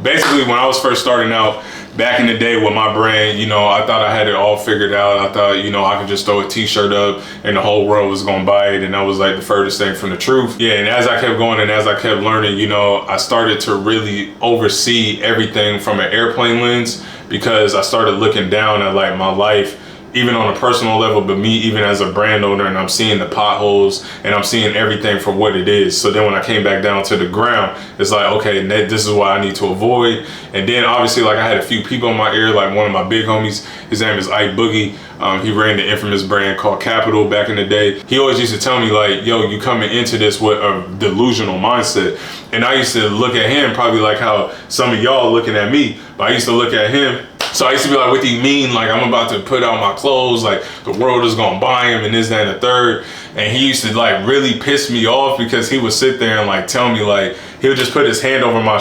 Basically, when I was first starting out back in the day with my brand, you know, I thought I had it all figured out. I thought, you know, I could just throw a t-shirt up and the whole world was gonna buy it, and that was like the furthest thing from the truth. Yeah, and as I kept going and as I kept learning, you know, I started to really oversee everything from an airplane lens, because I started looking down at like my life, even on a personal level, but me even as a brand owner, and I'm seeing the potholes and I'm seeing everything for what it is. So then when I came back down to the ground, it's like, okay, this is what I need to avoid. And then obviously, like, I had a few people in my ear, like one of my big homies, his name is Ike Boogie. He ran the infamous brand called Capital back in the day. He always used to tell me like, yo, you coming into this with a delusional mindset. And I used to look at him probably like how some of y'all looking at me, but I used to look at him. So I used to be like, what do you mean? Like, I'm about to put out my clothes, like the world is gonna buy him and this, that, and the third. And he used to like really piss me off, because he would sit there and like tell me, like, he would just put his hand over my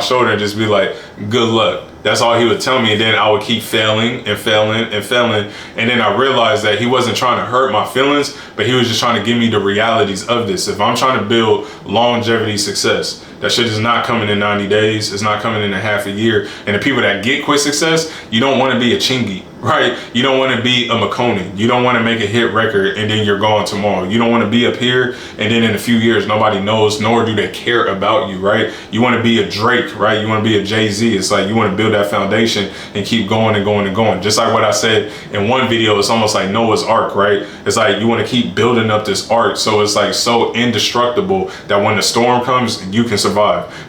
shoulder and just be like, good luck. That's all he would tell me. And then I would keep failing and failing and failing. And then I realized that he wasn't trying to hurt my feelings, but he was just trying to give me the realities of this. If I'm trying to build longevity success, that shit is not coming in 90 days. It's not coming in a half a year. And the people that get quick success, you don't want to be a Chingy, right? You don't want to be a McConey. You don't want to make a hit record and then you're gone tomorrow. You don't want to be up here and then in a few years nobody knows, nor do they care about you, right? You want to be a Drake, right? You want to be a Jay-Z. It's like you want to build that foundation and keep going and going and going. Just like what I said in one video, it's almost like Noah's Ark, right? It's like you want to keep building up this ark so it's like so indestructible that when the storm comes, you can survive.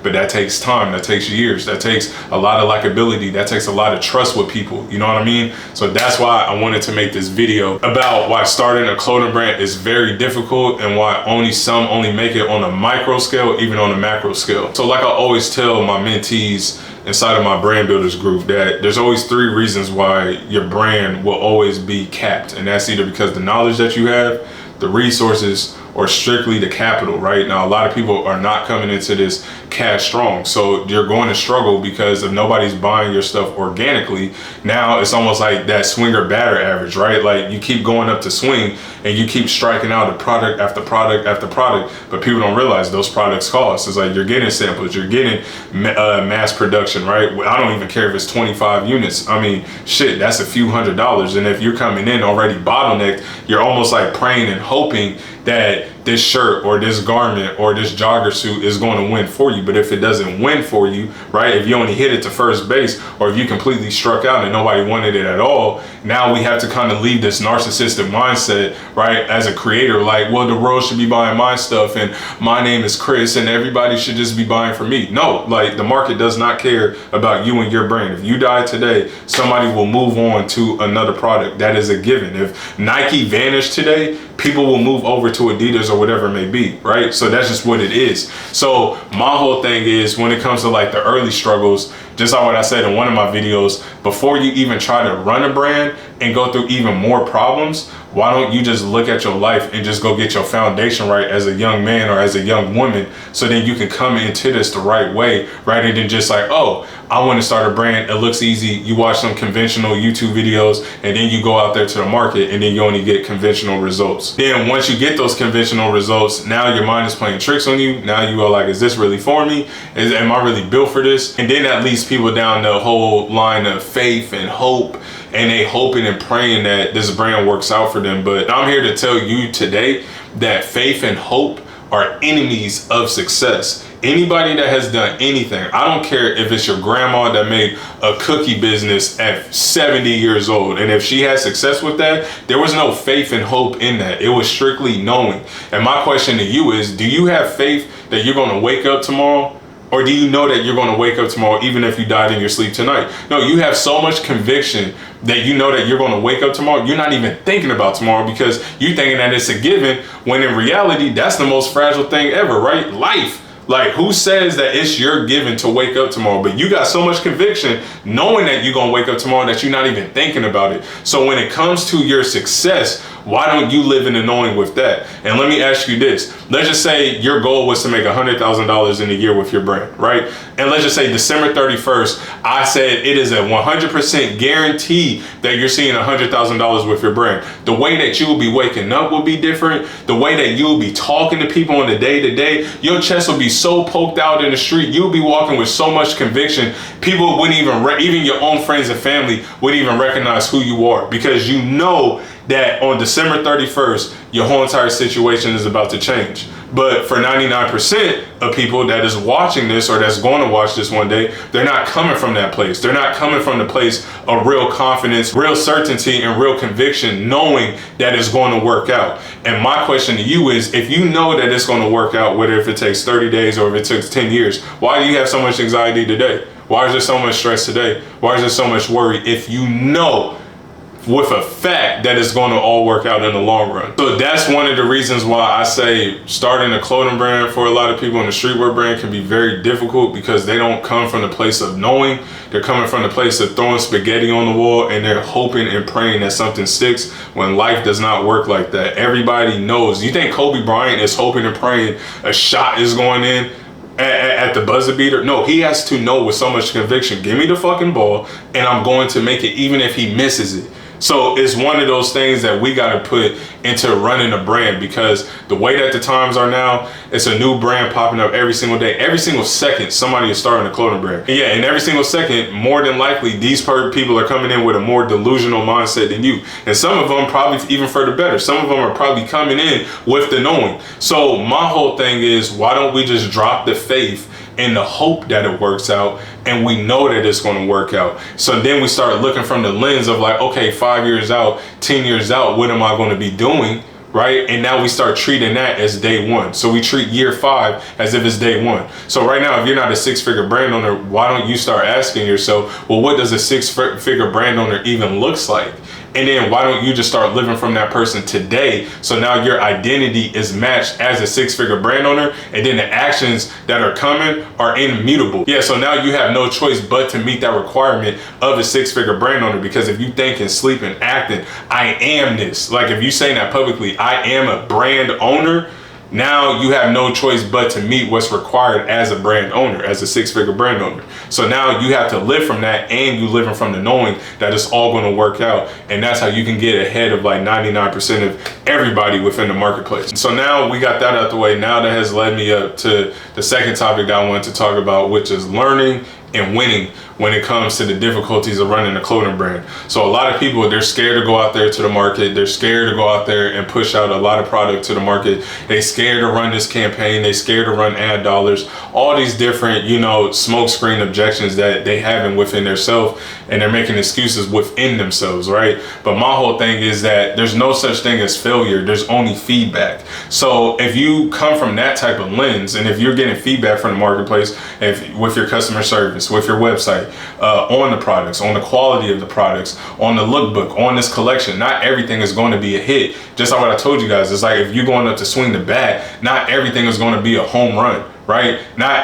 But that takes time, that takes years, that takes a lot of likability, that takes a lot of trust with people, you know what I mean? So that's why I wanted to make this video about why starting a clothing brand is very difficult and why some only make it on a micro scale, even on a macro scale. So like I always tell my mentees inside of my brand builders group, that there's always 3 reasons why your brand will always be capped. And that's either because the knowledge that you have, the resources, or strictly the capital, right? Now, a lot of people are not coming into this cash strong. So you're going to struggle because if nobody's buying your stuff organically, now it's almost like that swinger batter average, right? Like you keep going up to swing and you keep striking out a product after product after product, but people don't realize those products cost. It's like you're getting samples, you're getting mass production, right? I don't even care if it's 25 units. I mean, shit, that's a few $100s. And if you're coming in already bottlenecked, you're almost like praying and hoping that this shirt or this garment or this jogger suit is going to win for you. But if it doesn't win for you, right, if you only hit it to first base, or if you completely struck out and nobody wanted it at all, now we have to kind of leave this narcissistic mindset, right, as a creator, like, well, the world should be buying my stuff and my name is Chris and everybody should just be buying from me. No, like the market does not care about you and your brand. If you die today, somebody will move on to another product. That is a given. If Nike vanished today, people will move over to Adidas or whatever it may be, right? So that's just what it is. So my whole thing is, when it comes to like the early struggles, just like what I said in one of my videos, before you even try to run a brand and go through even more problems, why don't you just look at your life and just go get your foundation right as a young man or as a young woman, so then you can come into this the right way, rather than just like, oh, I want to start a brand, it looks easy. You watch some conventional YouTube videos and then you go out there to the market and then you only get conventional results. Then once you get those conventional results, now your mind is playing tricks on you. Now you are like, is this really for me? Am I really built for this? And then that leads people down the whole line of faith and hope, and they hoping and praying that this brand works out for them. But I'm here to tell you today that faith and hope are enemies of success. Anybody that has done anything, I don't care if it's your grandma that made a cookie business at 70 years old, and if she had success with that, there was no faith and hope in that. It was strictly knowing. And my question to you is, do you have faith that you're going to wake up tomorrow? Or do you know that you're going to wake up tomorrow even if you died in your sleep tonight? No, you have so much conviction that you know that you're going to wake up tomorrow. You're not even thinking about tomorrow because you're thinking that it's a given, when in reality, that's the most fragile thing ever, right? Life. Like, who says that it's your given to wake up tomorrow? But you got so much conviction knowing that you're gonna wake up tomorrow that you're not even thinking about it. So when it comes to your success, why don't you live in the knowing with that? And let me ask you this. let's just say your goal was to make $100,000 in a year with your brand, right? And let's just say December 31st, I said it is a 100% guarantee that you're seeing $100,000 with your brand. The way that you will be waking up will be different. The way that you'll be talking to people on the day to day, your chest will be so poked out in the street. You'll be walking with so much conviction. People wouldn't even your own friends and family wouldn't even recognize who you are, because you know that on December 31st, your whole entire situation is about to change. But for 99% of people that is watching this or that's going to watch this one day, they're not coming from that place. They're not coming from the place of real confidence, real certainty, and real conviction, knowing that it's going to work out. And my question to you is, if you know that it's going to work out, whether if it takes 30 days or if it takes 10 years, why do you have so much anxiety today? Why is there so much stress today? Why is there so much worry if you know with a fact that it's going to all work out in the long run? So that's one of the reasons why I say starting a clothing brand for a lot of people in the streetwear brand can be very difficult, because they don't come from the place of knowing. They're coming from the place of throwing spaghetti on the wall, and they're hoping and praying that something sticks, when life does not work like that. Everybody knows. You think Kobe Bryant is hoping and praying a shot is going in at the buzzer beater? No, he has to know with so much conviction, give me the fucking ball and I'm going to make it, even if he misses it. So it's one of those things that we got to put into running a brand, because the way that the times are now, it's a new brand popping up every single day. Every single second, somebody is starting a clothing brand. And yeah, and every single second, more than likely, these people are coming in with a more delusional mindset than you. And some of them probably even for the better. Some of them are probably coming in with the knowing. So my whole thing is, why don't we just drop the faith in the hope that it works out, and we know that it's going to work out. So then we start looking from the lens of like, okay, 5 years out, 10 years out, what am I going to be doing, right? And now we start treating that as day one. So we treat year 5 as if it's day one. So right now, if you're not a 6-figure brand owner, why don't you start asking yourself, well, what does a 6-figure brand owner even looks like? And then why don't you just start living from that person today? So now your identity is matched as a 6-figure brand owner, and then the actions that are coming are immutable. Yeah, so now you have no choice but to meet that requirement of a 6-figure brand owner, because if you think and sleep and acting, I am this, like if you saying that publicly, I am a brand owner, now you have no choice but to meet what's required as a brand owner, as a 6-figure brand owner. So now you have to live from that, and you living from the knowing that it's all going to work out. And that's how you can get ahead of like 99% of everybody within the marketplace. So now we got that out the way. Now that has led me up to the second topic that I wanted to talk about, which is learning and winning when it comes to the difficulties of running a clothing brand. So a lot of people, they're scared to go out there to the market. They're scared to go out there and push out a lot of product to the market. They scared to run this campaign. They scared to run ad dollars. All these different, smoke screen objections that they have within themselves, and they're making excuses within themselves, right? But my whole thing is that there's no such thing as failure. There's only feedback. So if you come from that type of lens, and if you're getting feedback from the marketplace, with your customer service, with your website, on the products, on the quality of the products, on the lookbook, on this collection, not everything is going to be a hit. Just like what I told you guys, it's like if you're going up to swing the bat, not everything is going to be a home run, right?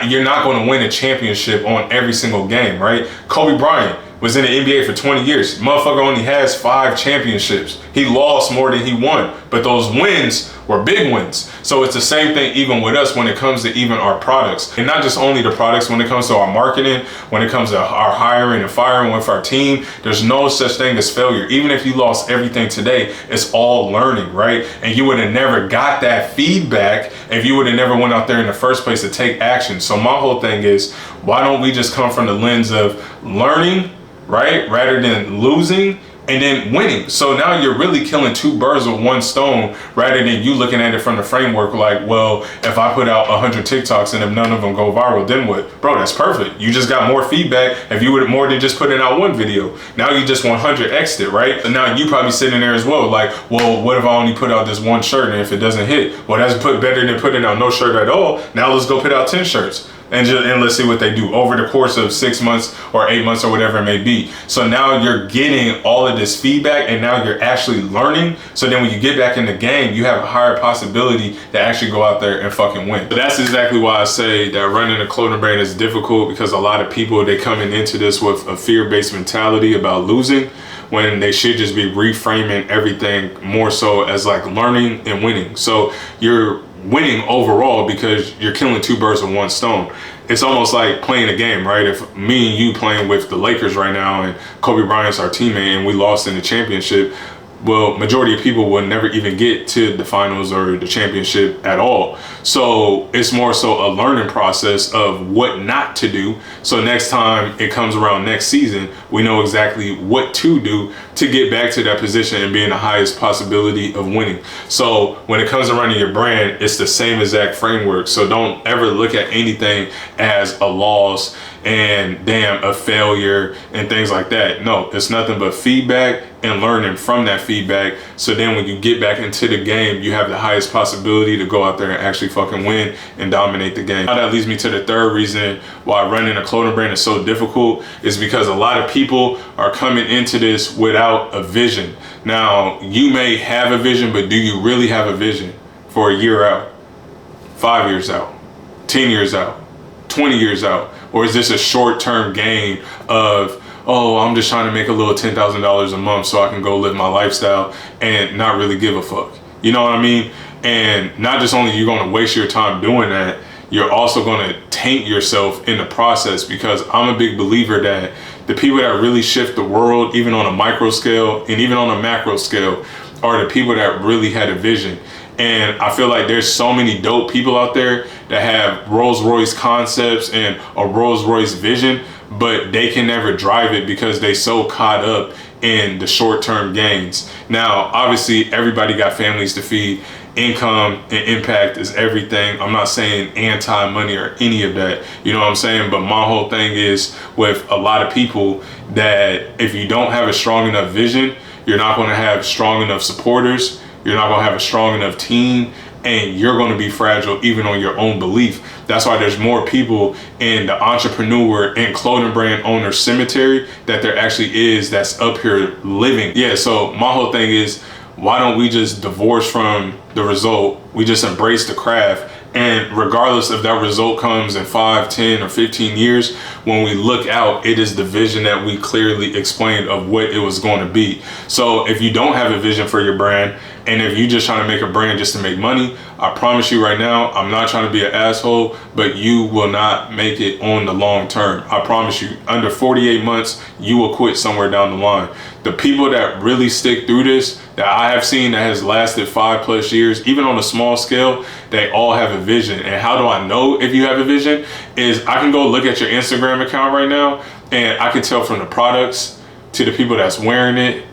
You're not going to win a championship on every single game, right? Kobe Bryant was in the NBA for 20 years. Motherfucker only has 5 championships. He lost more than he won, but those wins were big wins. So it's the same thing even with us when it comes to even our products. And not just only the products, when it comes to our marketing, when it comes to our hiring and firing with our team, there's no such thing as failure. Even if you lost everything today, it's all learning, right? And you would have never got that feedback if you would have never went out there in the first place to take action. So my whole thing is, why don't we just come from the lens of learning, right, rather than losing, and then winning? So now you're really killing 2 birds with 1 stone, rather than you looking at it from the framework like, well, if I put out 100 TikToks and if none of them go viral, then what? Bro, that's perfect. You just got more feedback if you would more than just putting out 1 video. Now you just 100x'd it, right? And now you probably sitting there as well like, well, what if I only put out this 1 shirt, and if it doesn't hit? Well, that's better than putting out no shirt at all. Now let's go put out 10 shirts. And let's see what they do over the course of 6 months or 8 months or whatever it may be. So now you're getting all of this feedback, and now you're actually learning. So then when you get back in the game, you have a higher possibility to actually go out there and fucking win. But that's exactly why I say that running a clothing brand is difficult, because a lot of people, they coming into this with a fear-based mentality about losing, when they should just be reframing everything more so as like learning and winning. So you're winning overall because you're killing two birds with one stone. It's almost like playing a game, right? If me and you playing with the Lakers right now and Kobe Bryant's our teammate and we lost in the championship, well, majority of people will never even get to the finals or the championship at all. So it's more so a learning process of what not to do. So next time it comes around next season, we know exactly what to do to get back to that position and be in the highest possibility of winning. So when it comes around to your brand, it's the same exact framework. So don't ever look at anything as a loss and damn, a failure and things like that. No, it's nothing but feedback and learning from that feedback. So then when you get back into the game, you have the highest possibility to go out there and actually fucking win and dominate the game. Now that leads me to the third reason why running a clothing brand is so difficult, is because a lot of people are coming into this without a vision. Now, you may have a vision, but do you really have a vision for a year out, 5 years out, 10 years out, 20 years out? Or is this a short-term game of, oh, I'm just trying to make a little $10,000 a month so I can go live my lifestyle and not really give a fuck? You know what I mean? And not just only you're going to waste your time doing that, you're also going to taint yourself in the process, because I'm a big believer that the people that really shift the world, even on a micro scale and even on a macro scale, are the people that really had a vision. And I feel like there's so many dope people out there that have Rolls Royce concepts and a Rolls Royce vision, but they can never drive it because they so caught up in the short-term gains. Now, obviously, everybody got families to feed. Income and impact is everything. I'm not saying anti-money or any of that, you know what I'm saying? But my whole thing is with a lot of people that if you don't have a strong enough vision, you're not going to have strong enough supporters. You're not going to have a strong enough team, and you're going to be fragile even on your own belief. That's why there's more people in the entrepreneur and clothing brand owner cemetery that there actually is that's up here living. Yeah, so my whole thing is, why don't we just divorce from the result? We just embrace the craft. And regardless if that result comes in 5, 10, or 15 years, when we look out, it is the vision that we clearly explained of what it was going to be. So if you don't have a vision for your brand, and if you're just trying to make a brand just to make money, I promise you right now, I'm not trying to be an asshole, but you will not make it on the long term. I promise you, under 48 months, you will quit somewhere down the line. The people that really stick through this, that I have seen that has lasted 5+ years, even on a small scale, they all have a vision. And how do I know if you have a vision? Is I can go look at your Instagram account right now, and I can tell from the products to the people that's wearing it,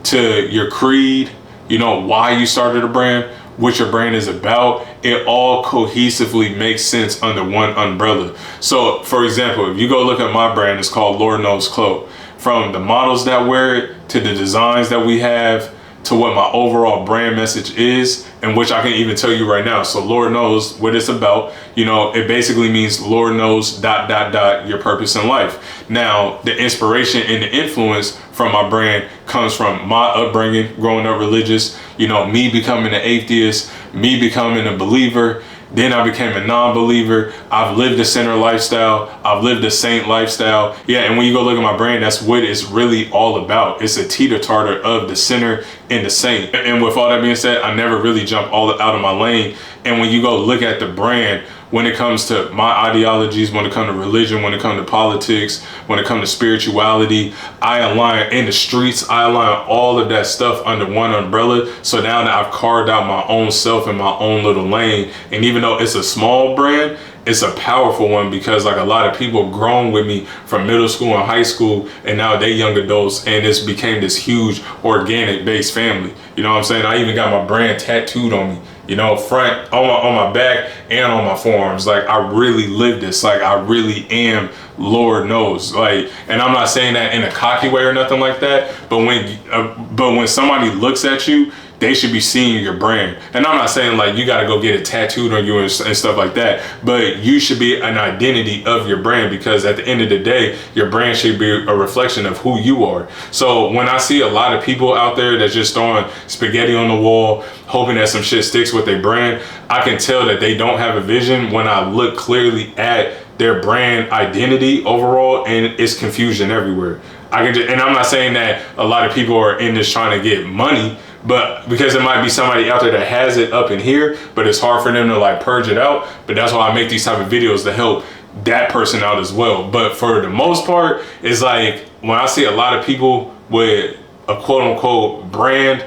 to your creed, you know, why you started a brand, what your brand is about. It all cohesively makes sense under one umbrella. So for example, if you go look at my brand, it's called Lord Knows Clo. From the models that wear it, to the designs that we have, to what my overall brand message is, and which I can even tell you right now. So Lord knows what it's about. You know, it basically means Lord knows ... your purpose in life. Now, the inspiration and the influence from my brand comes from my upbringing, growing up religious, you know, me becoming an atheist, me becoming a believer. Then I became a non-believer. I've lived a sinner lifestyle. I've lived a saint lifestyle. Yeah, and when you go look at my brand, that's what it's really all about. It's a teeter-totter of the sinner and the saint. And with all that being said, I never really jump all out of my lane. And when you go look at the brand, when it comes to my ideologies, when it comes to religion, when it comes to politics, when it comes to spirituality, I align in the streets, I align all of that stuff under one umbrella. So now that I've carved out my own self in my own little lane, and even though it's a small brand, it's a powerful one, because like a lot of people grown with me from middle school and high school, and now they young adults, and it's became this huge organic based family. You know what I'm saying? I even got my brand tattooed on me, you know, front, on my back and on my forearms. Like, I really live this. Like, I really am Lord knows. Like, and I'm not saying that in a cocky way or nothing like that, but when somebody looks at you, they should be seeing your brand. And I'm not saying like you gotta go get it tattooed on you and stuff like that, but you should be an identity of your brand, because at the end of the day, your brand should be a reflection of who you are. So when I see a lot of people out there that's just throwing spaghetti on the wall, hoping that some shit sticks with their brand, I can tell that they don't have a vision when I look clearly at their brand identity overall, and it's confusion everywhere. And I'm not saying that a lot of people are in this trying to get money, but because it might be somebody out there that has it up in here, but it's hard for them to like purge it out. But that's why I make these type of videos, to help that person out as well. But for the most part, it's like when I see a lot of people with a quote unquote brand,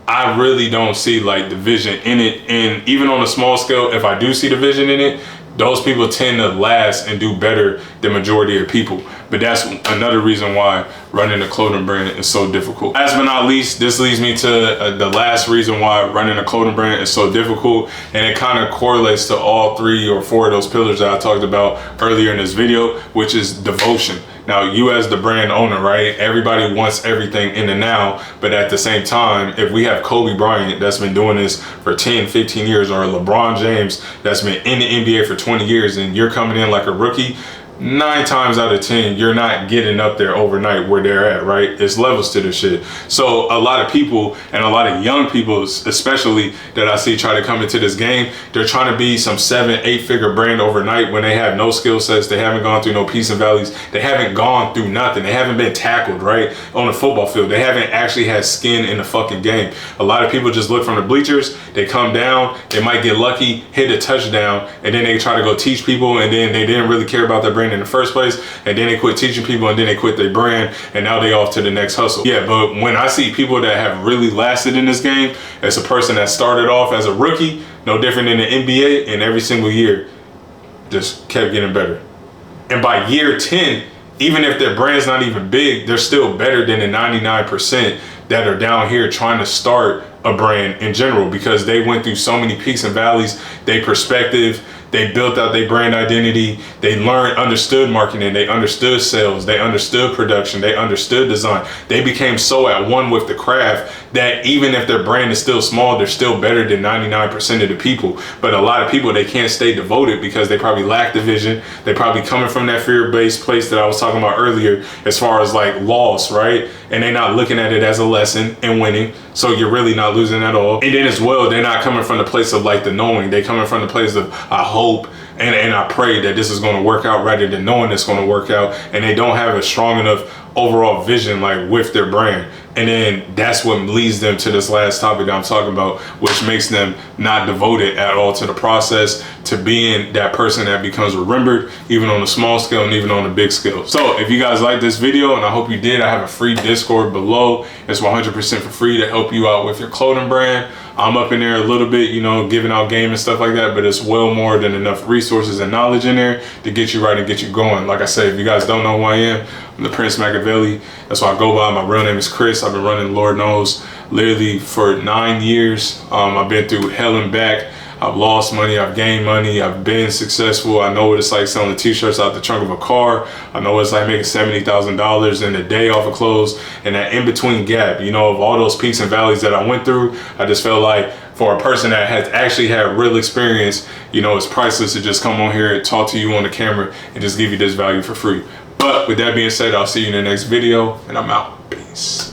I really don't see like the vision in it. And even on a small scale, if I do see the vision in it, those people tend to last and do better than majority of people. But that's another reason why running a clothing brand is so difficult. Last but not least, this leads me to the last reason why running a clothing brand is so difficult, and it kind of correlates to all 3 or 4 of those pillars that I talked about earlier in this video, which is devotion. Now, you as the brand owner, right? Everybody wants everything in the now, but at the same time, if we have Kobe Bryant that's been doing this for 10, 15 years, or LeBron James that's been in the NBA for 20 years, and you're coming in like a rookie, 9 times out of 10, you're not getting up there overnight where they're at, right? It's levels to this shit. So a lot of people, and a lot of young people especially, that I see try to come into this game, they're trying to be some 7, 8 figure brand overnight when they have no skill sets. They haven't gone through no peaks and valleys. They haven't gone through nothing. They haven't been tackled, right, on the football field. They haven't actually had skin in the fucking game. A lot of people just look from the bleachers, they come down, they might get lucky, hit a touchdown, and then they try to go teach people, and then they didn't really care about their brand in the first place, and then they quit teaching people, and then they quit their brand, and now they off to the next hustle. Yeah, but when I see people that have really lasted in this game, as a person that started off as a rookie, no different than the NBA, and every single year just kept getting better. And by year 10, even if their brand's not even big, they're still better than the 99% that are down here trying to start a brand in general, because they went through so many peaks and valleys. They perspective, they built out their brand identity, they learned, understood marketing, they understood sales, they understood production, they understood design. They became so at one with the craft that even if their brand is still small, they're still better than 99% of the people. But a lot of people, they can't stay devoted because they probably lack the vision. They probably coming from that fear-based place that I was talking about earlier, as far as like loss, right? And they're not looking at it as a lesson and winning. So you're really not losing at all. And then as well, they're not coming from the place of like the knowing. They coming from the place of I hope and I pray that this is going to work out, rather than knowing it's going to work out. And they don't have a strong enough overall vision like with their brand. And then that's what leads them to this last topic that I'm talking about, which makes them not devoted at all to the process, to being that person that becomes remembered, even on a small scale and even on a big scale. So if you guys like this video, and I hope you did, I have a free Discord below. It's 100% for free to help you out with your clothing brand. I'm up in there a little bit, you know, giving out game and stuff like that, but it's well more than enough resources and knowledge in there to get you right and get you going. Like I said, if you guys don't know who I am, I'm the Prince Machiavelli. That's what I go by. My real name is Chris. I've been running, Lord knows, literally for 9 years. I've been through hell and back. I've lost money, I've gained money, I've been successful. I know what it's like selling t-shirts out the trunk of a car. I know what it's like making $70,000 in a day off of clothes. And that in-between gap, you know, of all those peaks and valleys that I went through, I just felt like for a person that has actually had real experience, you know, it's priceless to just come on here and talk to you on the camera and just give you this value for free. But with that being said, I'll see you in the next video, and I'm out. Peace.